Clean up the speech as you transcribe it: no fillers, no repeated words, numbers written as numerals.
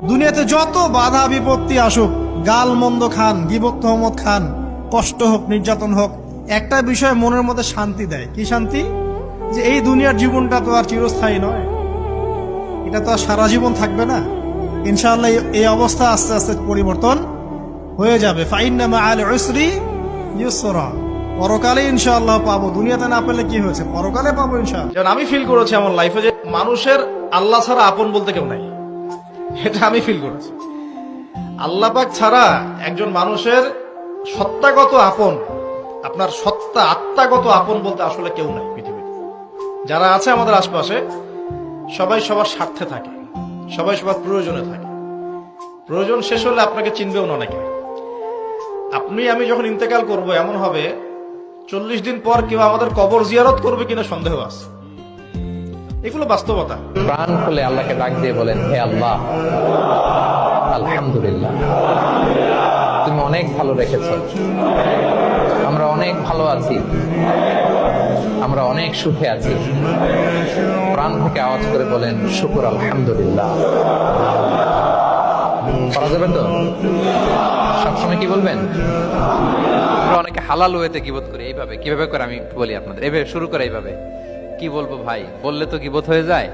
দুনিয়াতে যত বাধা বিপত্তি আসুক, গাল মন্দ খান, গীবত তহমত খান, কষ্ট হোক, নির্যাতন হোক, একটা বিষয় মনের মধ্যে শান্তি দেয়। কি শান্তি? যে এই দুনিয়ার জীবনটা তো আর চিরস্থায়ী নয়, এটা তো আর সারা জীবন থাকবে না। ইনশাআল্লাহ এই অবস্থা আস্তে আস্তে পরিবর্তন হয়ে যাবে। ফাইন্না মাআল উসরি ইউসরা, পরকালে ইনশাআল্লাহ পাবো। দুনিয়াতে না পেলে কি হয়েছে, পরকালে পাবো ইনশাআল্লাহ। যেমন আমি ফিল করেছি আমার লাইফে যে মানুষের আল্লাহ ছাড়া আপন বলতে কেউ নাই, এটা আমি ফিল করেছি। আল্লাহ পাক ছাড়া একজন মানুষের সত্তাগত আপন, আপনার সত্তা আত্মাগত আপন বলতে আসলে কেউ নাই পৃথিবীতে। যারা আছে আমাদের আশপাশে সবাই সবার স্বার্থে থাকে, সবাই সবার প্রয়োজনে থাকে। প্রয়োজন শেষ হলে আপনাকে চিনবেও না অনেকে। আপনি আমি যখন ইন্তেকাল করব, এমন হবে 40 দিন পর কেউ আমাদের কবর জিয়ারত করবে কিনা সন্দেহ আছে। এগুলো বাস্তবতা। প্রাণ খুলে আল্লাহকে ডাক দিয়ে বলেন, হে আল্লাহ, আলহামদুলিল্লাহ, তুমি অনেক ভালো রেখেছো, আমরা অনেক ভালো আছি, আমরা অনেক সুখে আছি। প্রাণ থেকে আওয়াজ করে বলেন, শুকর আলহামদুলিল্লাহ। করা যাবে তো? সবসময় কি বলবেন? আমরা অনেকে হালাল ওয়েতে গীবত করি। এইভাবে কিভাবে করে আমি বলি আপনাদের, এভাবে শুরু করে এইভাবে। কি বলবো ভাই, বললে তো গীবত হয়ে যায়।